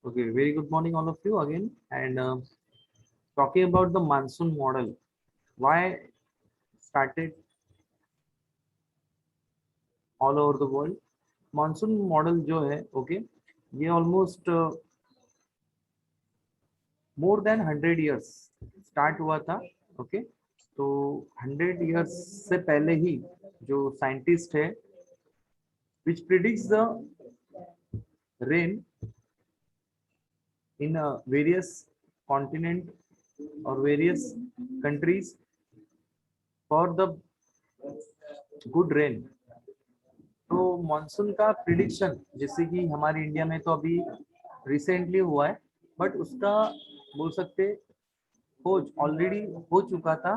Okay, very good morning, all of you again. And talking about the monsoon model, why started all over the world? Monsoon model जो है, okay, ये almost more than 100 years start हुआ था, okay. तो 100 years से पहले ही जो scientist है, which predicts the rain in various continent or various countries for the good rain. तो मॉनसून का प्रिडिक्शन जैसे कि हमारे इंडिया में तो अभी रिसेंटली हुआ है, बट उसका बोल सकते खोज ऑलरेडी हो चुका था।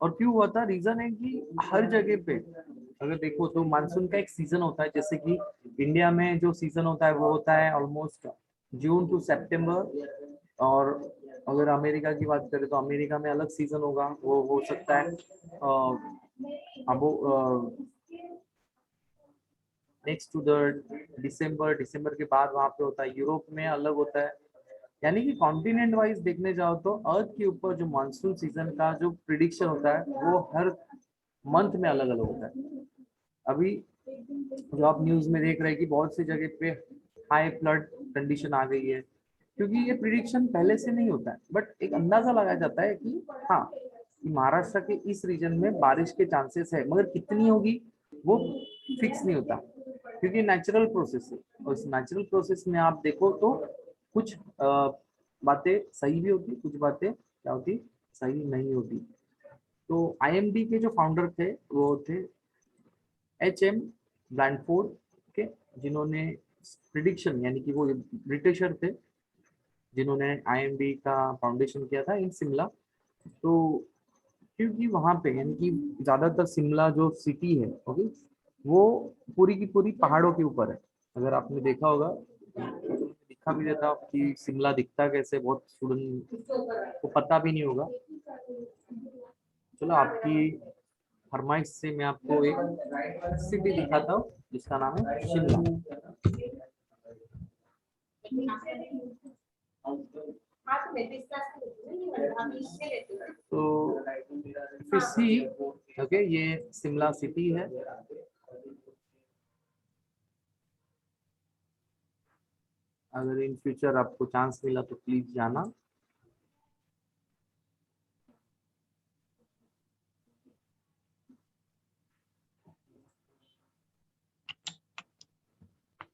और क्यों हुआ था? रीजन है कि हर जगह पे अगर देखो तो मानसून का एक सीजन होता है। जैसे कि इंडिया में जो सीजन होता है वो होता है ऑलमोस्ट जून टू सितंबर। और अगर अमेरिका की बात करें तो अमेरिका में अलग सीजन होगा, वो हो सकता है अब नेक्स्ट टू द दिसंबर के बाद वहां पे होता है। यूरोप में अलग होता है। यानी कि कॉन्टिनेंट वाइज देखने जाओ तो अर्थ के ऊपर जो मानसून सीजन का जो प्रिडिक्शन होता है वो हर मंथ में अलग अलग होता है। अभी जो आप न्यूज में देख रहे हैं कि बहुत सी जगह पे हाई फ्लड कंडीशन आ गई है, क्योंकि ये प्रिडिक्शन पहले से नहीं होता है, बट एक अंदाजा लगाया जाता है कि हाँ, कि महाराष्ट्र के इस रीजन में बारिश के चांसेस है, मगर कितनी होगी वो फिक्स नहीं होता, क्योंकि नेचुरल प्रोसेस है। और इस नेचुरल प्रोसेस में आप देखो तो कुछ बातें सही भी होती, कुछ बातें क्या होती, सही नहीं होती। तो आईएमडी के जो फाउंडर थे वो थे एच.एम. ब्लैंडफोर्ड के, जिन्होंने प्रिडिक्शन, यानी कि वो ब्रिटिशर थे जिन्होंने आईएमडी का फाउंडेशन किया था इन शिमला। तो क्योंकि वहां पे यानी कि ज्यादातर शिमला जो सिटी है, ओके, वो पूरी की पूरी पहाड़ों के ऊपर है। अगर आपने देखा होगा, दिखा भी देता कि शिमला दिखता कैसे, बहुत स्टूडेंट को पता भी नहीं होगा। चलो, आपकी फरमाइश से मैं आपको एक सिटी दिखाता हूँ जिसका नाम है शिमला। तो सी, ओके, ये शिमला सिटी है। अगर इन फ्यूचर आपको चांस मिला तो प्लीज जाना।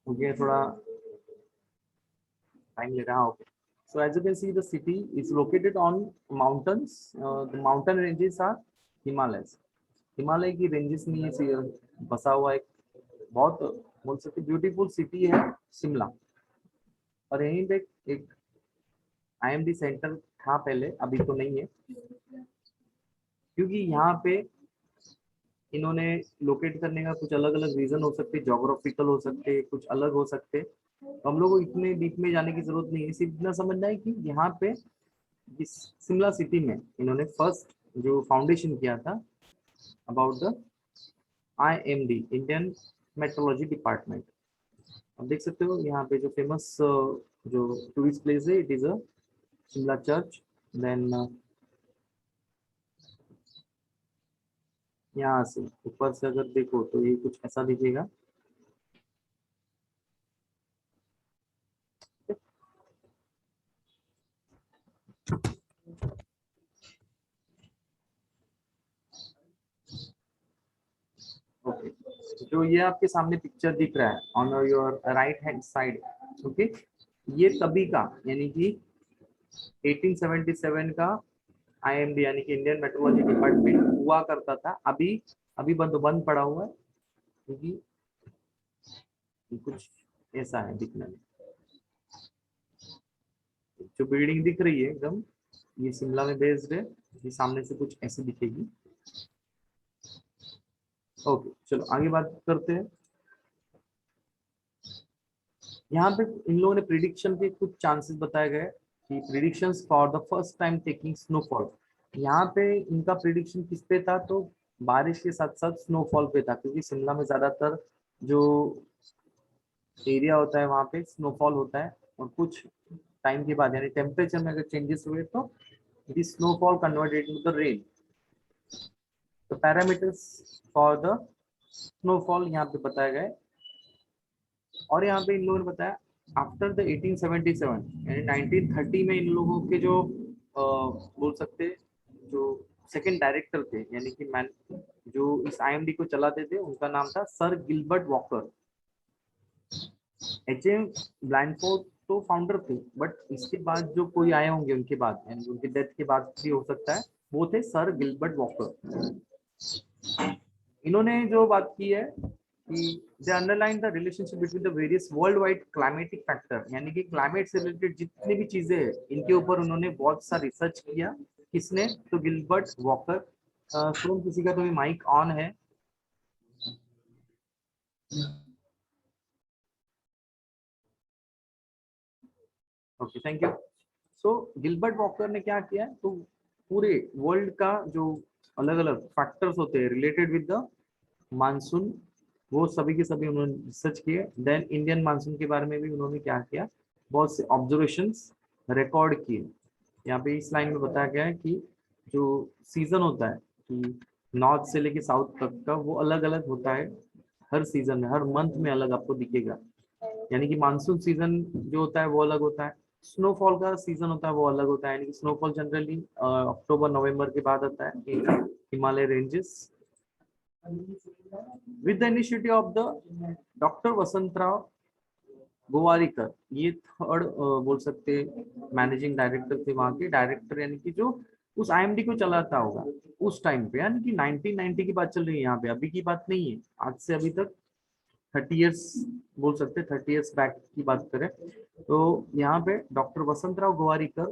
मुझे थोड़ा टाइम ले रहा। Okay, so as you can see the city is located on mountains. The mountain ranges are Himalayas. Himalaya की रेंजेस में ये बसा हुआ एक बहुत बोल सकते ब्यूटीफुल सिटी है शिमला। और यहीं पे एक आईएमडी सेंटर था पहले, अभी तो नहीं है, क्योंकि यहाँ पे इन्होंने लोकेट करने का कुछ अलग अलग रीजन हो सकते, जोग्राफिकल हो सकते, कुछ अलग हो सकते। तो हम लोग को इतने डीप में जाने की जरूरत नहीं है, सिर्फ इतना समझना है कि यहाँ पे इस शिमला सिटी में इन्होंने फर्स्ट जो फाउंडेशन किया था about the IMD, Indian meteorology department. अब देख सकते हो यहाँ पे जो फेमस जो टूरिस्ट प्लेस है, it is a Shimla church. Then यहाँ से ऊपर से अगर देखो तो ये कुछ ऐसा दिखेगा। ओके, जो ये आपके सामने पिक्चर दिख रहा है on your right hand side, okay, ये तभी का यानी कि 1877 का आईएमडी यानी कि इंडियन मेट्रोलॉजी डिपार्टमेंट हुआ करता था। अभी अभी बंद बंद पड़ा हुआ है, क्योंकि कुछ ऐसा है दिखने में। जो बिल्डिंग दिख रही है एकदम, ये शिमला में बेस्ड है। ये सामने से कुछ ऐसी दिखेगी। ओके, चलो आगे बात करते हैं। यहाँ पे इन लोगों ने प्रिडिक्शन के कुछ चांसेस बताए गए कि predictions for the first time taking snowfall. यहाँ पे इनका प्रिडिक्शन किस पे था? तो बारिश के साथ साथ स्नोफॉल पे था, क्योंकि शिमला में ज्यादातर जो एरिया होता है वहाँ पे स्नोफॉल होता है, और कुछ टाइम के बाद यानी टेम्परेचर में अगर चेंजेस हुए तो the snowfall converted into the rain. तो पैरामीटर्स फॉर द स्नोफॉल यहाँ पे बताया गया है। और यहाँ पे इन लोगों ने बताया आफ्टर द 1877 यानी 1930 में इन लोगों के जो बोल सकते जो सेकंड डायरेक्टर थे यानी कि मैन जो इस आईएमडी को चलाते थे, उनका नाम था सर गिलबर्ट वॉकर। एचएम ब्लैंडफोर्ड तो फाउंडर थे, बट इसके बाद जो कोई आए होंगे उनके बाद यानी उनके डेथ के बाद भी हो सकता है, वो थे सर गिलबर्ट वॉकर। इन्होंने जो बात की है कि they underline the relationship between the various world wide climatic factor, यानी कि क्लाइमेट से रिलेटेड जितनी भी चीजें हैं इनके ऊपर उन्होंने बहुत सा रिसर्च किया। किसने? तो गिलबर्ट वॉकर। सुन किसी का तो भी माइक ऑन है। Okay, thank you. So Gilbert walker ने क्या किया है, तो पूरे वर्ल्ड का जो अलग अलग फैक्टर्स होते हैं रिलेटेड विद द मानसून, वो सभी के सभी उन्होंने रिसर्च किए। देन इंडियन मानसून के बारे में भी उन्होंने क्या किया, बहुत से ऑब्जर्वेशंस रिकॉर्ड किए। यहाँ पे इस लाइन में बताया गया है कि जो सीजन होता है कि नॉर्थ से लेके साउथ तक का वो अलग अलग होता है। हर सीजन में हर मंथ में अलग आपको दिखेगा। यानी कि मानसून सीजन जो होता है वो अलग होता है, स्नोफॉल का सीजन होता है वो अलग होता है। यानी कि स्नोफॉल जनरली अक्टूबर नवंबर के बाद आता है in Himalaya ranges. With the initiative of the doctor Vasantrao Gowariker, ये थर्ड बोल सकते मैनेजिंग डायरेक्टर थे वहाँ के। डायरेक्टर यानी कि जो उस आईएमडी को चलाता होगा उस टाइम पे, यानी कि 1990 की बात चल रही है यहाँ पे, अभी की बात नहीं है। आज से अभी तक 30 इयर्स बोल सकते, 30 इयर्स बैक की बात करें तो यहाँ पे doctor Vasantrao Gowariker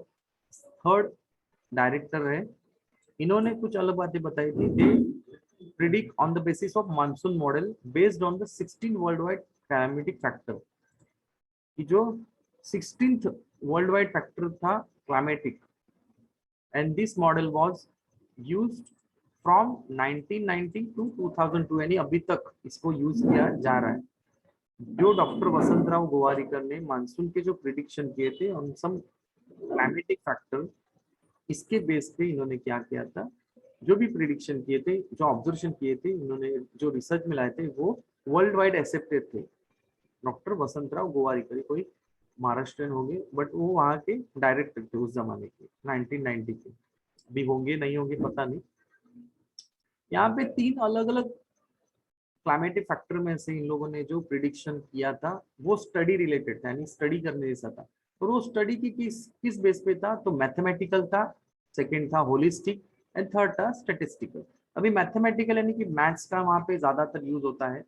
third director है। इन्होंने कुछ अलग बातें बताई थी। They predict on the basis of monsoon model based on the 16 world wide climatic factor, कि जो 16th वर्ल्ड वाइड फैक्टर था climatic, and this model was used from 1990 to 2002, यानी अभी तक इसको यूज किया जा रहा है। जो डॉक्टर वसंतराव गोवारिकर ने मानसून के जो प्रिडिक्शन किए थे ऑन सम क्लाइमेटिक फैक्टर, इसके बेस पे इन्होंने क्या किया था, जो भी प्रिडिक्शन किए थे, जो ऑब्जर्वेशन किए थे, इन्होंने जो रिसर्च में लाए थे वो वर्ल्ड वाइड एक्सेप्टेड थे। डॉक्टर वसंतराव गोवारिकर कोई महाराष्ट्रियन होंगे, बट वो वहाँ के डायरेक्टर थे उस जमाने के 1990 के। भी होंगे नहीं होंगे पता नहीं। यहाँ पे तीन अलग अलग क्लाइमेटिक फैक्टर में से इन लोगों ने जो प्रिडिक्शन किया था वो स्टडी रिलेटेड था, यानी स्टडी करने जैसा था। और वो स्टडी की किस किस बेस पे था, तो मैथमेटिकल था, सेकंड था होलिस्टिक, एंड थर्ड था स्टेटिस्टिकल। अभी मैथमेटिकल यानी कि मैथ्स का वहाँ पे ज्यादातर यूज होता है,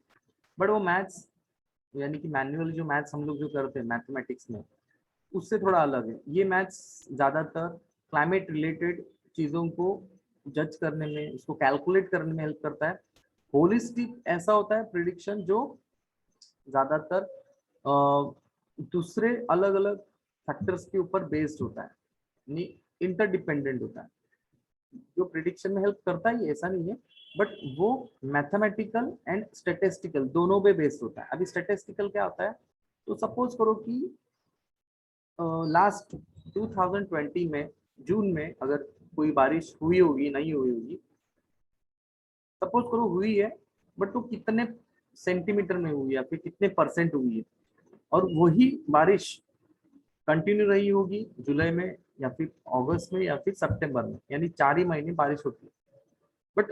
बट वो मैथ्स यानी कि मैनुअल जो मैथ्स हम लोग जो करते हैं मैथमेटिक्स में, उससे थोड़ा अलग है। ये मैथ्स ज्यादातर क्लाइमेट रिलेटेड चीजों को जज करने में, उसको कैलकुलेट करने में हेल्प करता है। होलिस्टिक ऐसा होता है प्रिडिक्शन जो ज्यादातर दूसरे अलग अलग फैक्टर्स के ऊपर बेस्ड होता है, इंटरडिपेंडेंट होता है। जो प्रिडिक्शन में हेल्प करता है ऐसा नहीं है, बट वो मैथमेटिकल एंड स्टेटिस्टिकल दोनों पे बेस्ड होता है। अभी स्टेटिस्टिकल क्या होता है, तो सपोज करो कि लास्ट 2020 में जून में अगर कोई बारिश हुई होगी नहीं हुई होगी, सपोज करो हुई है, बट वो कितने सेंटीमीटर में हुई या फिर कितने परसेंट हुई है, और वही बारिश कंटिन्यू रही होगी जुलाई में या फिर अगस्त में या फिर सितंबर में, यानी 4 ही महीने बारिश होती है। बट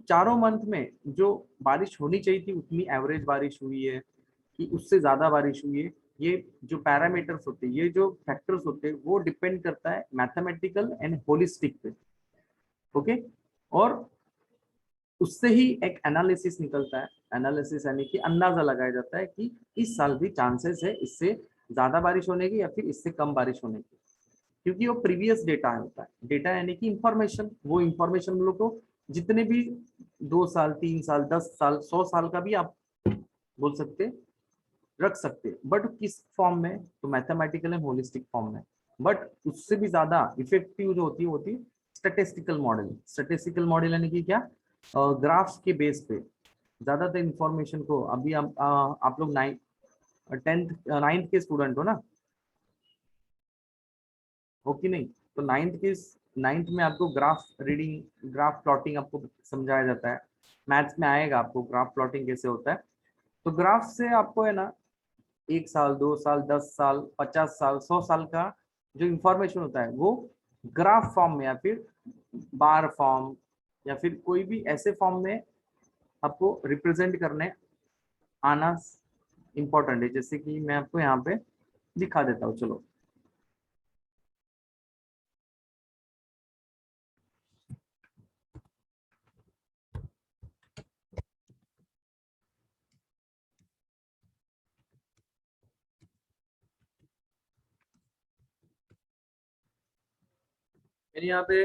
चारों मंथ में जो बारिश होनी चाहिए थी उतनी एवरेज बारिश हुई है कि उससे ज्यादा बारिश हुई है, ये जो पैरामीटर्स होते हैं, ये जो फैक्टर्स होते हैं, वो डिपेंड करता है मैथमेटिकल एंड होलिस्टिक पे। ओके, और उससे ही एक एनालिसिस निकलता है। एनालिसिस यानी कि अंदाजा लगाया जाता है कि इस साल भी चांसेस है इससे ज्यादा बारिश होने की या फिर इससे कम बारिश होने की, क्योंकि वो प्रीवियस डेटा होता है। डेटा यानी कि इंफॉर्मेशन, वो इंफॉर्मेशन हम लोग को जितने भी 2 साल 3 साल 10 साल 100 साल का भी आप बोल सकते रख सकते, बट किस फॉर्म में, तो मैथमेटिकल एंड होलिस्टिक फॉर्म में। बट उससे भी ज्यादा इफेक्टिव जो होती है स्टैटिस्टिकल मॉडल। स्टैटिस्टिकल मॉडल यानी कि क्या, ग्राफ्स के बेस पे ज्यादातर इंफॉर्मेशन को, अभी आप लोग टेंथ नाइन्थ के स्टूडेंट हो ना, हो कि नहीं? तो नाइन्थ में आपको ग्राफ रीडिंग, ग्राफ प्लॉटिंग आपको समझाया जाता है। मैथ्स में आएगा आपको ग्राफ प्लॉटिंग कैसे होता है। तो ग्राफ से आपको है ना 1 साल, 2 साल, 10 साल, 50 साल, 100 साल का जो इंफॉर्मेशन होता है वो ग्राफ फॉर्म में या फिर बार फॉर्म या फिर कोई भी ऐसे फॉर्म में आपको रिप्रेजेंट करने आना इम्पोर्टेंट है। जैसे कि मैं आपको यहाँ पे दिखा देता हूँ, चलो। मैंने यहाँ पे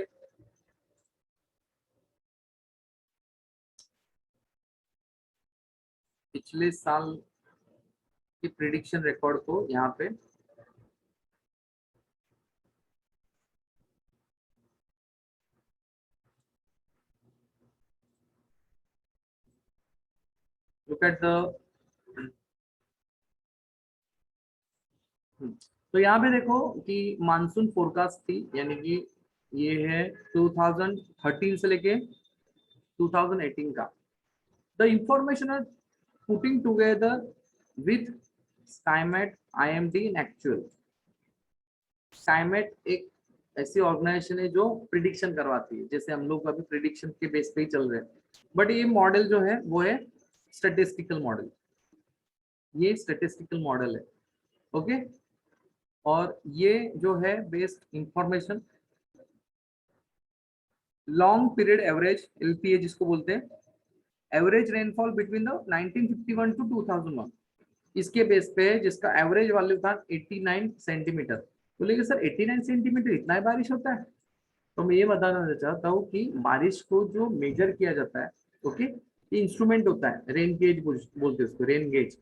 पिछले साल की प्रिडिक्शन रिकॉर्ड को यहाँ पे लुक एट द, तो यहाँ पे देखो कि मानसून फोरकास्ट थी, यानी कि ये है 2013 से लेके 2018 का। The information are putting together with Skymet IMD in actual. Skymet एक ऐसी ऑर्गेनाइजेशन है जो प्रिडिक्शन करवाती है, जैसे हम लोग अभी प्रिडिक्शन के बेस पे ही चल रहे हैं। बट ये मॉडल जो है वो है स्टैटिस्टिकल मॉडल, ये स्टैटिस्टिकल मॉडल है। ओके, और ये जो है based information long period average, LPA जिसको बोलते हैं, average rainfall between the 1951 to 2001, इसके बेस पे है, जिसका एवरेज वैल्यू था 89 सेंटीमीटर। बोलेंगे सर 89 सेंटीमीटर इतना ही बारिश होता है? तो मैं ये बताना चाहता हूँ कि बारिश को जो मेजर किया जाता है, ओके, ये इंस्ट्रूमेंट होता है, रेन गेज बोलते हैं उसको, रेन गेज।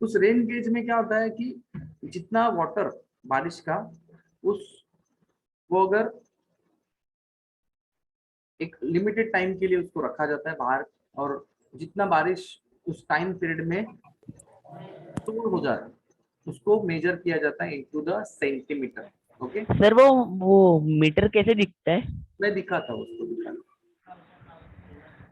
उस रेन गेज में क्या होता है कि जितना वाटर बारिश का, उस वो अगर एक लिमिटेड टाइम के लिए उसको रखा जाता है बाहर, और जितना बारिश उस टाइम पीरियड में स्टोर हो जाए उसको मेजर किया जाता है into the centimetre. Okay, sir वो मीटर कैसे दिखता है? मैं दिखाता हूँ उसको, दिखाता।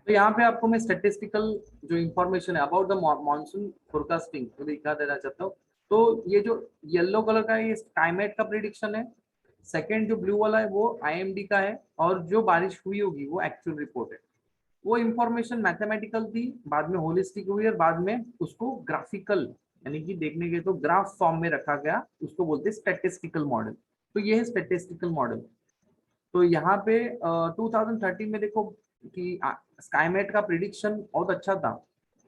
तो यहाँ पे आपको मैं स्टेटिस्टिकल जो इंफॉर्मेशन है अबाउट द मॉनसून फोरकास्टिंग तो दिखा देना चाहता हूँ। तो ये जो येलो कलर का है ये स्काईमेट का प्रिडिक्शन है। सेकंड जो ब्लू वाला है वो IMD का है, और जो बारिश हुई होगी वो एक्चुअल रिपोर्ट है। वो इंफॉर्मेशन मैथमेटिकल थी, बाद में होलिस्टिक हुई, और बाद में उसको ग्राफिकल यानी कि देखने के तो ग्राफ फॉर्म में रखा गया, उसको बोलते हैं स्टैटिस्टिकल मॉडल। तो ये है स्टैटिस्टिकल मॉडल। तो यहाँ पे 2013 में देखो कि स्काईमेट का प्रिडिक्शन बहुत अच्छा था,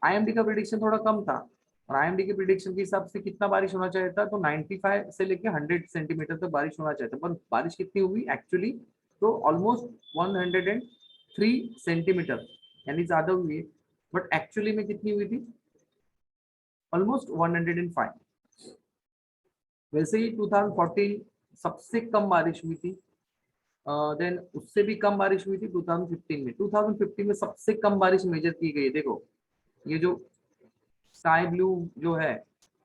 IMD का प्रिडिक्शन थोड़ा कम था। और IMD के प्रिडिक्शन के हिसाब से कितना बारिश होना चाहिए था, तो 95 से लेके 100 सेंटीमीटर तक बारिश होना चाहिए था, पर बारिश कितनी हुई एक्चुअली? तो ऑलमोस्ट 103 सेंटीमीटर, यानी ज्यादा हुई है। बट एक्चुअली में कितनी हुई थी? ऑलमोस्ट 105। वैसे ही 2014 सबसे कम बारिश हुई थी। देन उससे भी कम बारिश हुई थी 2015 में। 2015 में सबसे कम बारिश मेजर की गई है। देखो ये जो स्काई ब्लू जो है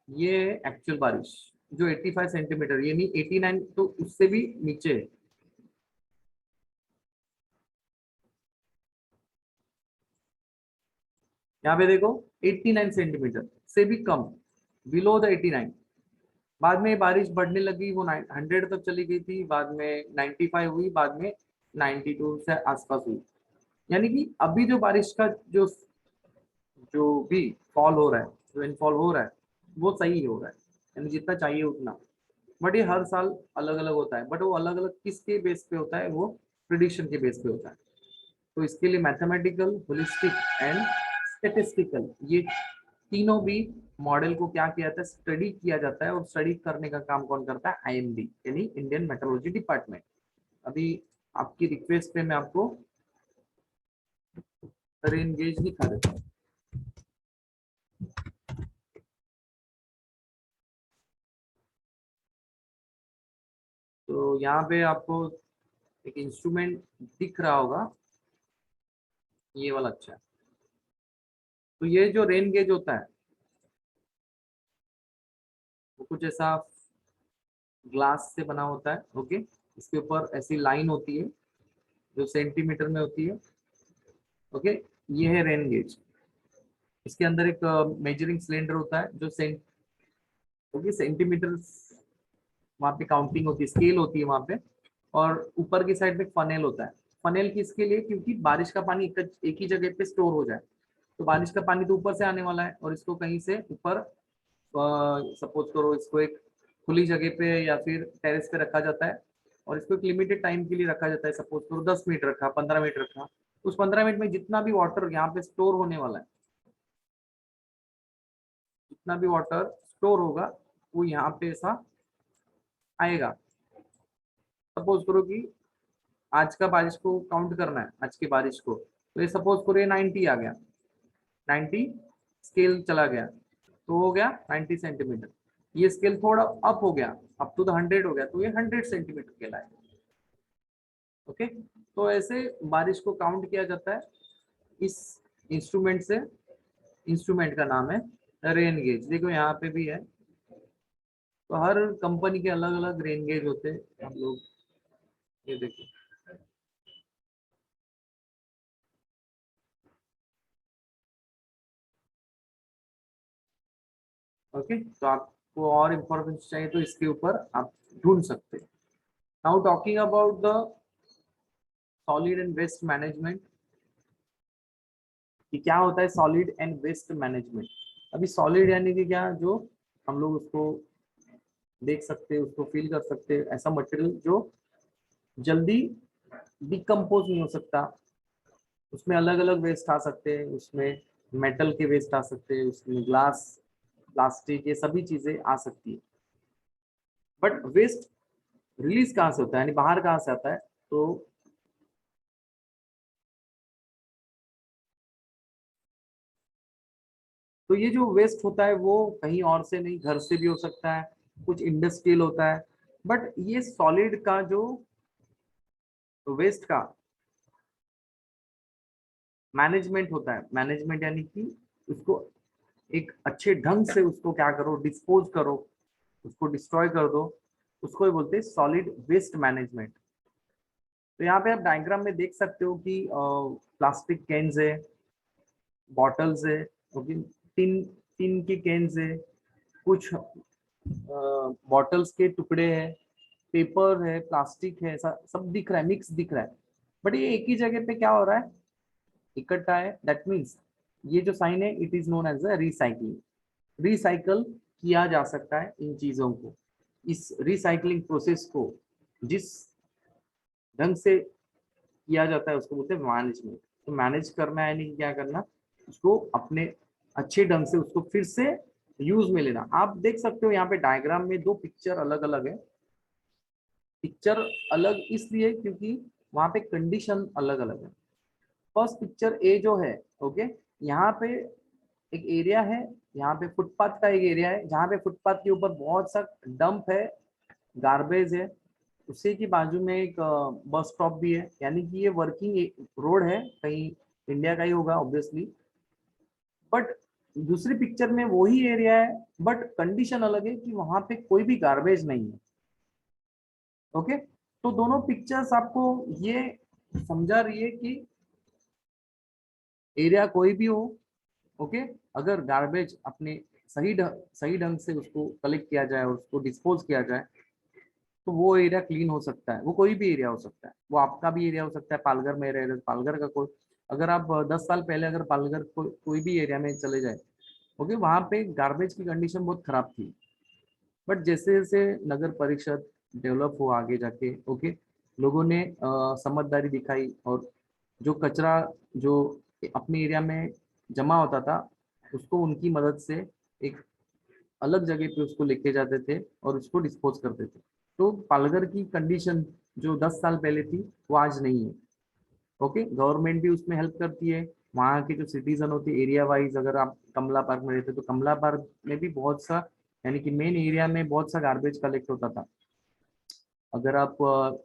ये एक्चुअल बारिश जो 85 सेंटीमीटर, यानी 89, तो उससे भी नीचे है। यहाँ पे देखो 89 सेंटीमीटर से भी कम, बिलो द 89। बाद में बारिश बढ़ने लगी, वो 100 तक चली गई थी, बाद में 95 हुई, बाद में 92 से आसपास हुई। यानी कि अभी जो बारिश का जो जो भी फॉल हो रहा है, जो रेनफॉल हो रहा है, वो सही हो रहा है, यानी जितना चाहिए उतना। बट ये हर साल अलग अलग होता है, बट वो अलग अलग किसके बेस पे होता है? वो प्रिडिक्शन के बेस पे होता है। तो इसके लिए मैथमेटिकल, होलिस्टिक एंड स्टेटिस्टिकल, ये तीनों भी मॉडल को क्या किया जाता है? स्टडी किया जाता है। और स्टडी करने का काम कौन करता है? IMD, यानी इंडियन मेट्रोलॉजी डिपार्टमेंट। अभी आपकी रिक्वेस्ट पे मैं आपको रेन गेज दिखा देता हूँ। तो यहाँ पे आपको एक इंस्ट्रूमेंट दिख रहा होगा, ये वाला। अच्छा, तो ये जो रेन गेज होता है तो कुछ ऐसा ग्लास से बना होता है। ओके, इसके ऊपर ऐसी लाइन होती है जो सेंटीमीटर में होती है। ओके, ये है रेन गेज। इसके अंदर एक मेजरिंग सिलेंडर होता है जो ओके सेंटीमीटर, वहाँ पे काउंटिंग होती है, स्केल होती है वहाँ पे। और ऊपर की साइड में फनेल होता है। फनेल किसके लिए? क्योंकि बारिश का पानी एक ही जगह पे स्टोर हो जाए। तो बारिश का पानी तो ऊपर से आने वाला है और इसको कहीं से ऊपर, सपोज करो इसको एक खुली जगह पे या फिर टेरेस पे रखा जाता है और इसको एक लिमिटेड टाइम के लिए रखा जाता है। सपोज करो 10 मिनट रखा, 15 मिनट रखा, उस 15 मिनट में जितना भी वाटर यहाँ पे स्टोर होने वाला है, जितना भी वाटर स्टोर होगा वो यहाँ पे ऐसा आएगा। सपोज करो कि आज का बारिश को काउंट करना है, आज की बारिश को, तो ये सपोज करो ये 90 आ गया, 90 स्केल चला गया तो हो गया 90 सेंटीमीटर। ये स्केल थोड़ा अप हो गया, अप टू द 100 हो गया तो ये 100 सेंटीमीटर कहलाएगा। ओके, तो ऐसे बारिश को काउंट किया जाता है इस इंस्ट्रूमेंट से। इंस्ट्रूमेंट का नाम है रेन गेज। देखो यहाँ पे भी है। तो हर कंपनी के अलग अलग रेन गेज होते हैं। हम लोग ये देखो, ओके, तो आपको और इंफॉर्मेशन चाहिए तो इसके ऊपर आप ढूंढ सकते हैं। Now talking about the solid and waste management, कि क्या होता है सॉलिड एंड वेस्ट मैनेजमेंट। अभी सॉलिड यानी कि क्या, जो हम लोग उसको देख सकते हैं, उसको फील कर सकते हैं, ऐसा मटेरियल जो जल्दी डिकम्पोज नहीं हो सकता। उसमें अलग अलग वेस्ट आ सकते हैं, उसमें मेटल के वेस्ट आ सकते हैं, उसमें ग्लास, प्लास्टिक, ये सभी चीजें आ सकती है। बट वेस्ट रिलीज कहाँ से होता है, यानी बाहर कहाँ से आता है? तो ये जो वेस्ट होता है वो कहीं और से नहीं, घर से भी हो सकता है, कुछ इंडस्ट्रियल होता है। बट ये सॉलिड का जो वेस्ट का मैनेजमेंट होता है, मैनेजमेंट यानी कि उसको एक अच्छे ढंग से उसको क्या करो, डिस्पोज करो, उसको डिस्ट्रॉय कर दो, उसको ही बोलते हैं सॉलिड वेस्ट मैनेजमेंट। तो यहाँ पे आप डायग्राम में देख सकते हो कि प्लास्टिक कैन्स है, बॉटल्स है, ओके, टिन टिन की कैन्स है, कुछ बॉटल्स के टुकड़े हैं, पेपर है, प्लास्टिक है, ऐसा सब दिख रहा है, मिक्स दिख रहा है। बट ये एक ही जगह पे क्या हो रहा है, इकट्ठा है। दैट मीन्स ये जो साइन है it is known as a recycling. Recycle किया जा सकता है इन चीजों को। इस रिसाइकलिंग प्रोसेस को जिस ढंग से किया जाता है उसको बोलते हैं मैनेजमेंट। तो मैनेज करना है, यानी क्या करना, उसको अपने अच्छे ढंग से उसको फिर से यूज में लेना। आप देख सकते हो यहाँ पे डायग्राम में दो पिक्चर अलग अलग है। पिक्चर अलग इसलिए क्योंकि वहां पे कंडीशन अलग अलग है। फर्स्ट पिक्चर ए जो है, ओके, यहाँ पे एक एरिया है, यहाँ पे फुटपाथ का एक एरिया है जहाँ पे फुटपाथ के ऊपर बहुत सा डंप है, गार्बेज है। उसी की बाजू में एक बस स्टॉप भी है, यानी कि ये वर्किंग रोड है, कहीं इंडिया का ही होगा ऑब्वियसली। बट दूसरी पिक्चर में वही एरिया है बट कंडीशन अलग है कि वहां पे कोई भी गार्बेज नहीं है। ओके, तो दोनों पिक्चर्स आपको ये समझा रही है कि एरिया कोई भी हो, ओके, अगर गार्बेज अपने सही ढंग से उसको कलेक्ट किया जाए और उसको डिस्पोज किया जाए तो वो एरिया क्लीन हो सकता है। वो कोई भी एरिया हो सकता है, वो आपका भी एरिया हो सकता है, पालघर में रह रहे पालघर का कोई, अगर आप 10 साल पहले अगर पालघर कोई भी एरिया में चले जाए, ओके, वहाँ पे गार्बेज की कंडीशन बहुत खराब थी। बट जैसे जैसे नगर परिषद डेवलप हुआ आगे जाके, ओके, लोगों ने समझदारी दिखाई और जो कचरा जो अपने एरिया में जमा होता था उसको उनकी मदद से एक अलग जगह पे उसको लेके जाते थे और उसको डिस्पोज करते थे। तो पालघर की कंडीशन जो 10 साल पहले थी वो आज नहीं है। ओके, गवर्नमेंट भी उसमें हेल्प करती है। वहाँ के जो सिटीजन होते हैं एरिया वाइज, अगर आप कमला पार्क में रहते तो कमला पार्क में भी बहुत सा, यानी कि मेन एरिया में बहुत सा गार्बेज कलेक्ट होता था। अगर आप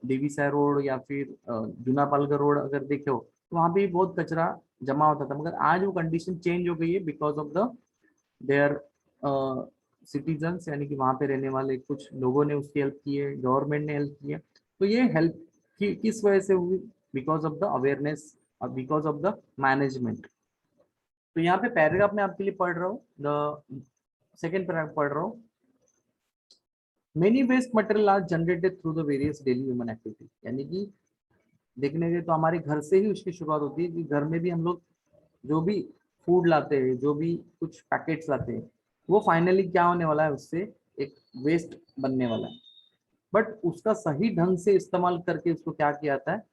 देवीसर रोड या फिर जूना पालघर रोड अगर देखे हो तो वहाँ पे भी बहुत कचरा जमा होता था। मगर आज वो कंडीशन चेंज हो गई है because of the their citizens यानी कि वहां पे रहने वाले कुछ लोगों ने उसकी हेल्प की है, गवर्नमेंट ने हेल्प की है। तो ये हेल्प किस वजह से हुई? बिकॉज ऑफ द अवेयरनेस और बिकॉज ऑफ द मैनेजमेंट। तो यहाँ पे पैराग्राफ में आपके लिए पढ़ रहा हूँ, द सेकेंड पैराग्राफ पढ़ रहा हूँ। Many waste material are generated through the various daily human activity, यानी कि देखने के तो हमारे घर से ही उसकी शुरुआत होती है कि घर में भी हम लोग जो भी फूड लाते हैं, जो भी कुछ पैकेट्स लाते हैं, वो फाइनली क्या होने वाला है, उससे एक वेस्ट बनने वाला है। बट उसका सही ढंग से इस्तेमाल करके उसको क्या किया जाता है,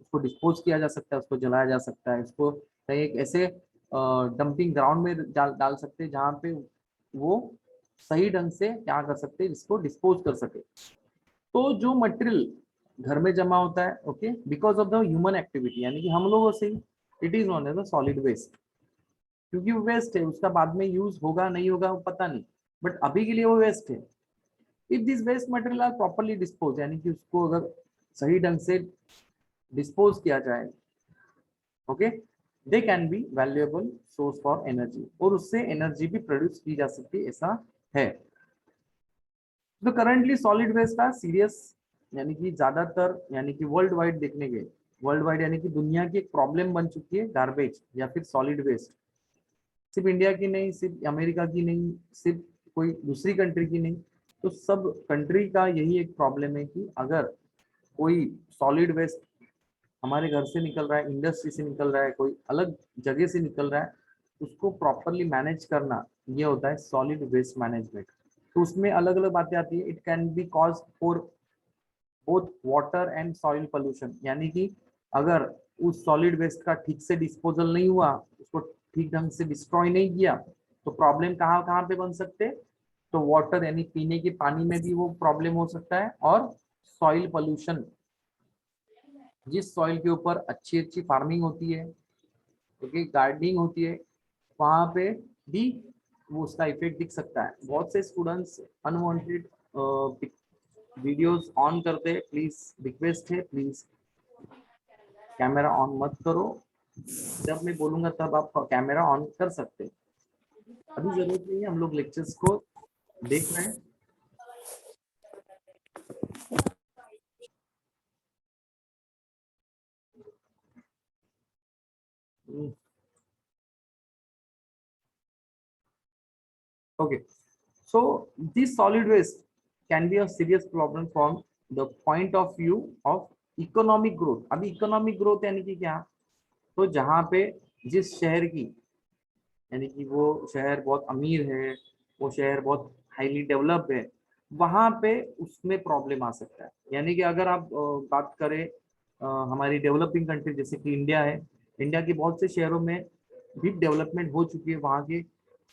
उसको डिस्पोज किया जा सकता है, उसको जलाया जा सकता है, उसको कहीं एक ऐसे डंपिंग ग्राउंड में डाल सकते हैं जहाँ पे वो सही ढंग से क्या कर सकते हैं, इसको डिस्पोज कर सके। तो जो मटेरियल घर में जमा होता है, okay, because of the human activity, यानी कि हम लोगों से, it is known as the solid waste. क्योंकि वो वेस्ट है, उसका बाद में यूज होगा नहीं होगा वो पता नहीं, बट अभी के लिए वो वेस्ट है। If this waste material are properly dispose, यानी कि उसको अगर सही ढंग से डिस्पोज किया जाए, okay, they can be valuable source for energy, और उससे एनर्जी भी प्रोड्यूस की जा सकती है, ऐसा है। तो करंटली सॉलिड वेस्ट का सीरियस, यानी कि ज्यादातर, यानी कि वर्ल्ड वाइड देखने गए, वर्ल्ड वाइड यानी कि दुनिया की एक प्रॉब्लम बन चुकी है गार्बेज या फिर सॉलिड वेस्ट। सिर्फ इंडिया की नहीं, सिर्फ अमेरिका की नहीं, सिर्फ कोई दूसरी कंट्री की नहीं, तो सब कंट्री का यही एक प्रॉब्लम है कि अगर कोई सॉलिड वेस्ट हमारे घर से निकल रहा है, इंडस्ट्री से निकल रहा है, कोई अलग जगह से निकल रहा है, उसको प्रॉपरली मैनेज करना, ये होता है सॉलिड वेस्ट मैनेजमेंट। तो उसमें अलग अलग बातें आती है। It can be cause for both water and soil pollution, यानी कि अगर उस सॉलिड वेस्ट का ठीक से डिस्पोजल नहीं हुआ, उसको ठीक ढंग से डिस्ट्रॉय नहीं किया, तो प्रॉब्लम कहाँ कहाँ पे बन सकते हैं? तो वाटर यानी पीने के पानी में भी वो प्रॉब्लम हो सकता है, और सॉइल पोल्यूशन, जिस सॉइल के ऊपर अच्छी अच्छी फार्मिंग होती है, क्योंकि गार्डनिंग होती है, वहां पे भी वो उसका इफेक्ट दिख सकता है। बहुत से स्टूडेंट्स अनवांटेड वीडियोस ऑन करते हैं, प्लीज रिक्वेस्ट है, प्लीज कैमरा ऑन मत करो। जब मैं बोलूंगा तब आप कैमरा ऑन कर सकते हैं, अभी जरूरत नहीं है, हम लोग लेक्चर्स को देख रहे हैं। Okay, so this solid waste can be a serious problem from the point of view of economic growth. अभी इकोनॉमिक ग्रोथ यानी कि क्या? तो जहाँ पे जिस शहर की, यानी कि वो शहर बहुत अमीर है, वो शहर बहुत हाईली डेवलप्ड है, वहाँ पे उसमें प्रॉब्लम आ सकता है। यानी कि अगर आप बात करें हमारी डेवलपिंग कंट्री जैसे कि इंडिया है, इंडिया के बहुत से शहरों में भी डेवलपमेंट हो चुकी है, वहाँ की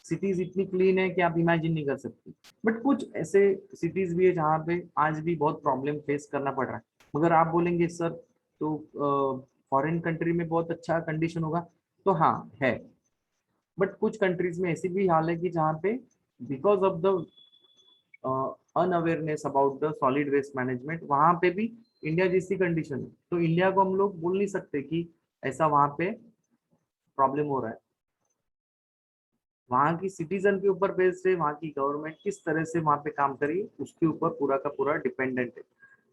सिटीज इतनी क्लीन है कि आप इमेजिन नहीं कर सकती। बट कुछ ऐसे सिटीज भी है जहाँ पे आज भी बहुत प्रॉब्लम फेस करना पड़ रहा है। मगर आप बोलेंगे सर तो फॉरेन कंट्री में बहुत अच्छा कंडीशन होगा, तो हाँ है। बट कुछ कंट्रीज में ऐसी भी हाल है कि जहाँ पे because of the unawareness about the solid waste management, वहां पे भी इंडिया जैसी कंडीशन है। तो इंडिया को हम लोग बोल नहीं सकते कि ऐसा वहां पे प्रॉब्लम हो रहा है। वहां की सिटीजन के ऊपर बेस्ड है, वहां की गवर्नमेंट किस तरह से वहां पे काम करी उसके ऊपर पूरा का पूरा डिपेंडेंट है।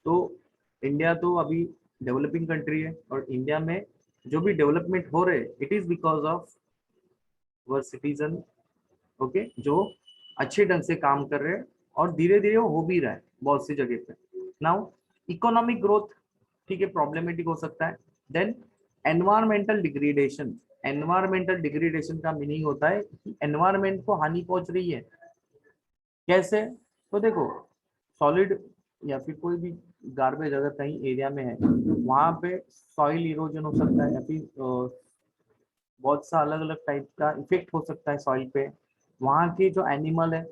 तो इंडिया तो अभी डेवलपिंग कंट्री है, और इंडिया में जो भी डेवलपमेंट हो रहे, it is because of were citizen, okay, जो अच्छे ढंग से काम कर रहे हैं, और धीरे धीरे वो हो भी रहा है बहुत सी जगह पे। नाउ इकोनॉमिक ग्रोथ, ठीक है, प्रॉब्लमेटिक हो सकता है। Then environmental degradation. Environmental degradation का मीनिंग होता है कि एनवायरमेंट को हानि पहुंच रही है। कैसे? तो देखो, सॉलिड या फिर कोई भी गार्बेज अगर कहीं एरिया में है, वहां पे सॉइल इरोजन हो सकता है, या फिर बहुत सा अलग अलग टाइप का इफेक्ट हो सकता है सॉइल पे। वहाँ के जो एनिमल है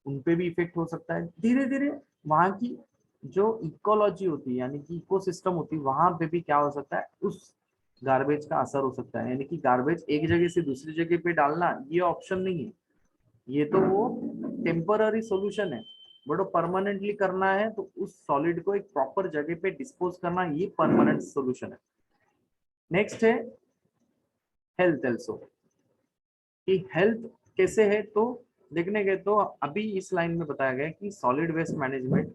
उन पे भी इफेक्ट हो सकता है। धीरे धीरे वहाँ की जो इकोलॉजी होती है, यानी कि इकोसिस्टम होती है, वहां पे भी क्या हो सकता है, उस गार्बेज का असर हो सकता है। यानी कि गार्बेज एक जगह से दूसरी जगह पे डालना ये ऑप्शन नहीं है, ये तो वो टेम्पररी सोल्यूशन है। बट वो परमानेंटली करना है तो उस सॉलिड को एक प्रॉपर जगह पे डिस्पोज करना, ये परमानेंट सोल्यूशन है। नेक्स्ट है हेल्थ। एल्सो कि हेल्थ कैसे है, तो देखने गए तो अभी इस लाइन में बताया गया है कि सॉलिड वेस्ट मैनेजमेंट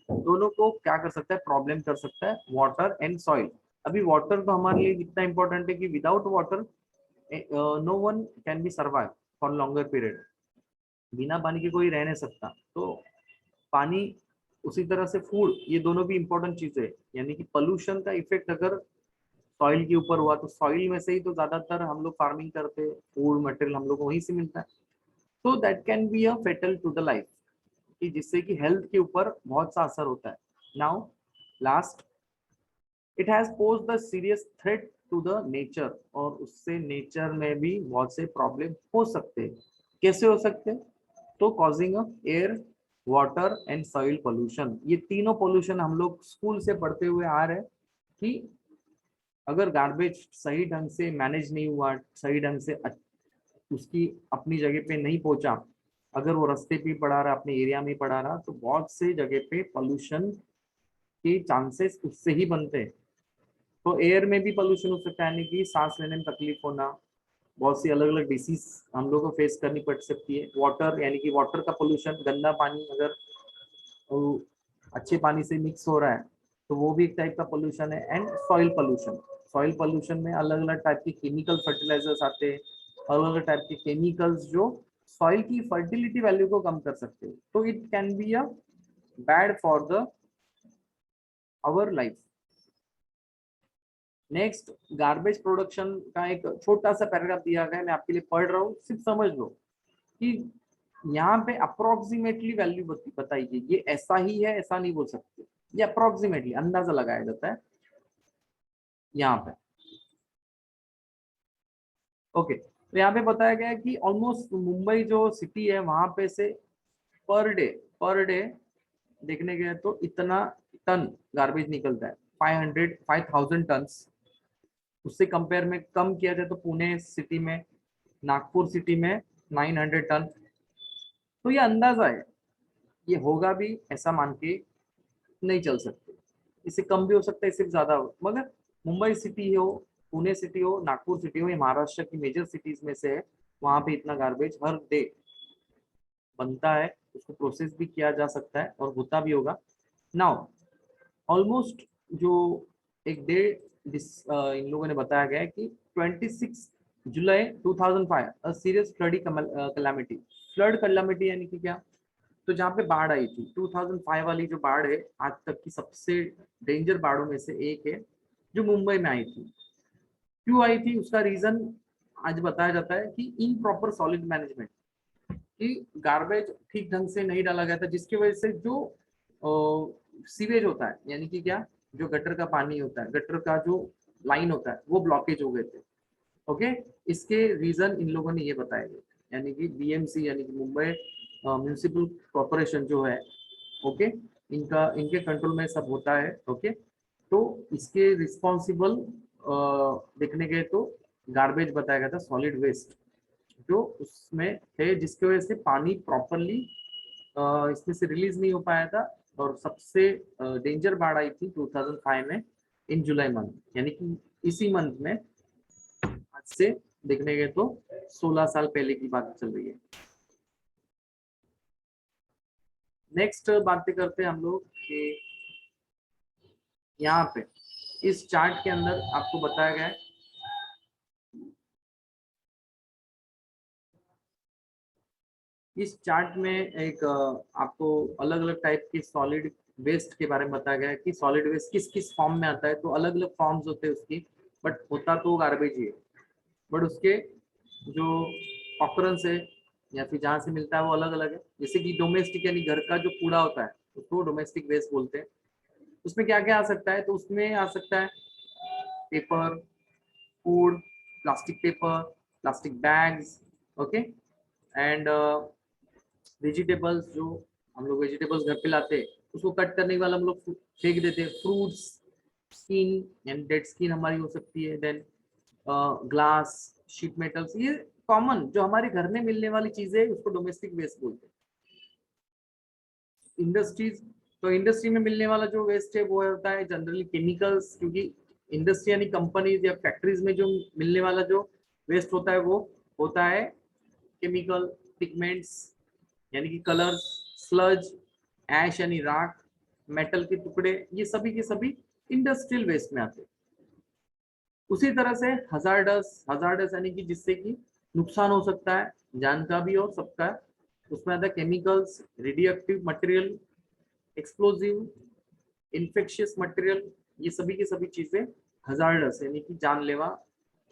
दोनों को क्या कर सकता है, प्रॉब्लम कर सकता है, वाटर एंड सॉइल। अभी वाटर तो हमारे लिए इतना इंपॉर्टेंट है कि without water no one can be survive for longer period. बिना पानी के कोई रह नहीं सकता। तो पानी, उसी तरह से फूड, ये दोनों भी इंपॉर्टेंट चीजें है। यानी कि पोल्यूशन का इफेक्ट अगर सॉइल के ऊपर हुआ तो सॉइल में से ही तो ज्यादातर हम लोग फार्मिंग करते हैं, फूड मटेरियल हम लोग को वहीं से मिलता है। तो that can be a fatal to the life, कि जिससे कि हेल्थ के ऊपर बहुत सा असर होता है। Now last, it has pose the serious threat to the nature, और उससे नेचर में भी बहुत से प्रॉब्लम हो सकते हैं। कैसे हो सकते हैं? तो causing a air, water and soil pollution. ये तीनों पोल्यूशन हम लोग स्कूल से पढ़ते हुए आ रहे हैं कि अगर गार्बेज सही ढंग से मैनेज नहीं हुआ, सही ढंग से उसकी अपनी जगह पे नहीं पहुंचा, अगर वो रास्ते पे पड़ा रहा, अपने एरिया में पड़ा रहा, तो बहुत से जगह पे पोल्यूशन के चांसेस उससे ही बनते हैं। तो एयर में भी पोल्यूशन हो सकता है, यानी कि सांस लेने में तकलीफ होना, बहुत सी अलग अलग डिसीज हम लोग को फेस करनी पड़ सकती है। वाटर, यानी कि वाटर का पोल्यूशन, गंदा पानी अगर वो अच्छे पानी से मिक्स हो रहा है तो वो भी एक टाइप का पोल्यूशन है। And soil pollution, soil pollution में अलग अलग टाइप के केमिकल फर्टिलाइजर्स आते हैं, अलग अलग टाइप के केमिकल्स जो सॉइल की फर्टिलिटी वैल्यू को कम कर सकते हैं। तो it can be a bad for the our life. Next, garbage production का एक छोटा सा पैराग्राफ दिया गया है, मैं आपके लिए पढ़ रहा हूँ, सिर्फ समझ लो कि यहाँ पे अप्रोक्सीमेटली वैल्यू बताइए। ये ऐसा ही है ऐसा नहीं बोल सकते, ये अप्रोक्सीमेटली अंदाजा लगाया जाता है यहाँ पे। ओके, तो यहाँ पे बताया गया है कि ऑलमोस्ट मुंबई जो सिटी है वहां पे से पर डे देखने गए तो इतना टन गार्बेज निकलता है, 5,000 टन। उससे कंपेयर में कम किया जाए तो पुणे सिटी में, नागपुर सिटी में 900 टन। तो ये अंदाजा है, ये होगा भी ऐसा मान के नहीं चल सकते। इससे कम भी हो सकता है, इससे ज्यादा हो, मगर मुंबई सिटी हो, पुणे सिटी हो, नागपुर सिटी हो, ये महाराष्ट्र की मेजर सिटीज में से है। वहां पे इतना गार्बेज हर डे बनता है, उसको प्रोसेस भी किया जा सकता है और होता भी होगा। नाउ ऑलमोस्ट जो एक डे इन लोगों ने बताया गया है कि 26 जुलाई 2005 सीरियस फ्लडी कैलामिटी। फ्लड कैलामिटी यानी कि क्या? तो जहाँ पे बाढ़ आई थी 2005 वाली, जो बाढ़ है आज तक की सबसे डेंजर बाढ़ों में से एक है, जो मुंबई में आई थी। क्यों आई थी उसका रीजन आज बताया जाता है कि इनप्रॉपर सॉलिड मैनेजमेंट, कि गार्बेज ठीक ढंग से नहीं डाला गया था, जिसकी वजह से जो सीवेज होता है, यानी कि क्या, जो गटर का पानी होता है, गटर का जो लाइन होता है, वो ब्लॉकेज हो गए थे। ओके, इसके रीजन इन लोगों ने ये बताए गए, यानी कि बीएमसी यानी कि मुंबई म्यूनिसिपल कॉर्पोरेशन जो है, ओके, इनका इनके कंट्रोल में सब होता है। ओके, तो इसके रिस्पॉन्सिबल देखने गए तो गार्बेज बताया गया था, सॉलिड वेस्ट जो उसमें है, जिसकी वजह से पानी प्रॉपरली इसमें से रिलीज नहीं हो पाया था। और सबसे डेंजर बाढ़ आई थी 2005 में, इन जुलाई मंथ, यानी कि इसी मंथ में, आज से देखने गए तो 16 साल पहले की बात चल रही है। नेक्स्ट बातें करते हैं हम लोग कि यहाँ पे इस चार्ट के अंदर आपको बताया गया है, इस चार्ट में एक आपको अलग अलग टाइप के सॉलिड वेस्ट के बारे में बताया गया है कि सॉलिड वेस्ट किस किस फॉर्म में आता है। तो अलग अलग फॉर्म्स होते हैं उसकी, बट होता तो गार्बेज ही है, बट उसके जो ऑकरेंस है या फिर जहाँ से मिलता है वो अलग अलग है। जैसे कि डोमेस्टिक यानी घर का जो कूड़ा होता है उसको डोमेस्टिक वेस्ट बोलते हैं। उसमें क्या क्या आ सकता है? तो उसमें आ सकता है paper, food, plastic paper, plastic bags, okay, and vegetables, जो हम लोग वेजिटेबल्स घर पे लाते हैं उसको कट करने वाला हम लोग फेंक देते हैं, fruits, skin and dead skin हमारी हो सकती है, देन ग्लास, शीट मेटल्स, ये कॉमन जो हमारे घर में मिलने वाली चीजें है उसको डोमेस्टिक वेस्ट बोलते हैं। इंडस्ट्रीज, तो इंडस्ट्री में मिलने वाला जो वेस्ट है वो होता है जनरली केमिकल्स, क्योंकि इंडस्ट्री यानी कंपनीज या फैक्ट्रीज में जो मिलने वाला जो वेस्ट होता है वो होता है केमिकल। पिगमेंट्स यानी कि कलर्स, स्लज, ऐश यानी राख, मेटल के टुकड़े, ये सभी के सभी इंडस्ट्रियल वेस्ट में आते हैं। उसी तरह से हजार्डस यानी कि जिससे कि नुकसान हो सकता है, जान का भी और सबका है, उसमें आता है chemicals, radioactive material, explosive, infectious material, ये सभी की सभी चीजें हजार्डस यानी कि जानलेवा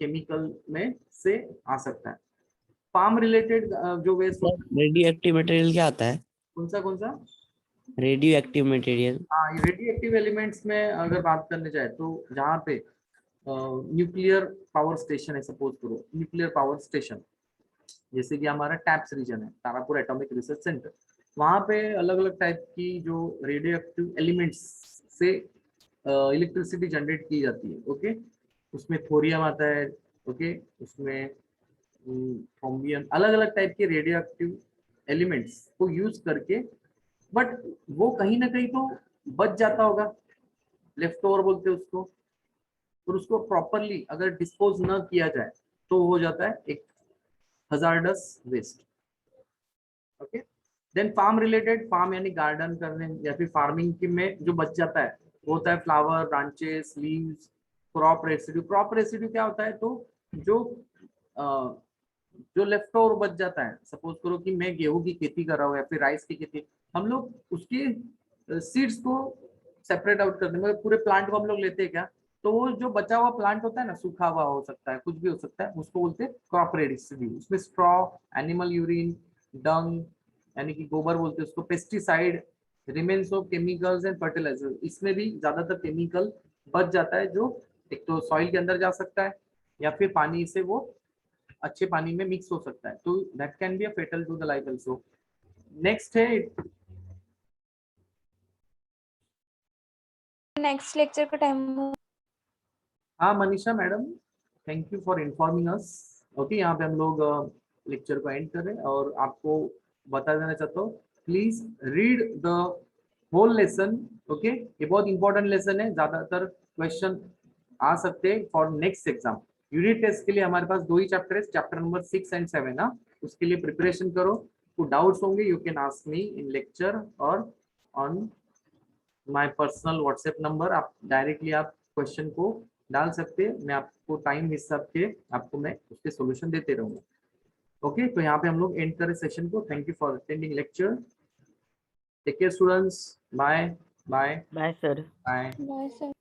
केमिकल में से आ सकता है। फार्म रिलेटेड जो वेस्ट होता है, रेडियो एक्टिव मटेरियल क्या आता है? कौन सा रेडियो एक्टिव मटेरियल। हाँ, रेडियो एक्टिव एलिमेंट्स में अगर बात करने जाए तो जहाँ पे न्यूक्लियर पावर स्टेशन है, सपोज करो न्यूक्लियर पावर स्टेशन, जैसे कि हमारा टैप्स रीजन है, तारापुर एटॉमिक रिसर्च सेंटर, वहाँ पे अलग अलग टाइप की जो रेडियो एक्टिव एलिमेंट्स से इलेक्ट्रिसिटी जनरेट की जाती है। ओके, उसमें थोरियम आता है, ओके, उसमें थ्रोम्बियम, अलग अलग टाइप के रेडियो एक्टिव एलिमेंट्स को यूज करके, बट वो कहीं ना कहीं तो बच जाता होगा, लेफ्ट ओवर बोलते हैं उसको, और उसको प्रॉपरली अगर डिस्पोज न किया जाए तो हो जाता है एक hazardous waste. Okay, then farm related, farm यानी गार्डन करने या फिर फार्मिंग की में जो बच जाता है वो होता है flower, branches, leaves, crop residue. Crop residue क्या होता है, तो जो जो लेफ्ट ओवर बच जाता है, सपोज करो कि मैं गेहूं की खेती कर रहा हूँ या फिर राइस की खेती, हम लोग उसके सीड्स को सेपरेट आउट करते हैं, पूरे प्लांट को हम लोग लेते हैं क्या, तो वो जो बचा हुआ प्लांट होता है ना, सूखा हुआ हो सकता है, कुछ भी हो सकता है, उसको बोलते हैं क्रॉप रेसिड्यू। उसमें स्ट्रॉ, एनिमल यूरिन, डंग यानी कि गोबर बोलते हैं उसको, pesticide, remains of chemicals and fertiliser, इसमें भी ज्यादातर केमिकल बच जाता है जो एक तो सॉइल के अंदर जा सकता है या फिर पानी से वो अच्छे पानी में मिक्स हो सकता है, तो that can be a fatal to the life also. Next है, नेक्स्ट लेक्चर का टाइम हो। हाँ Manisha madam, thank you for informing us. Okay, यहाँ पे हम लोग लेक्चर को एंड कर रहे हैं और आपको बता देना चाहता हूँ, please read the whole lesson. Okay, ये बहुत इंपॉर्टेंट लेसन है, ज्यादातर क्वेश्चन आ सकते हैं for next exam. Unit test के लिए हमारे पास 2 ही चैप्टर है, चैप्टर नंबर 6 एंड 7 ना, उसके लिए प्रिपरेशन करो। तो डाउट्स होंगे you can ask me in lecture और on my personal WhatsApp number, आप डायरेक्टली आप क्वेश्चन को डाल सकते हैं, मैं आपको टाइम हिसाब के आपको मैं उसके सॉल्यूशन देते रहूंगा। ओके, तो यहाँ पे हम लोग एंड करें सेशन को। Thank you for attending lecture, take care students, bye bye bye sir. Bye. Bye sir.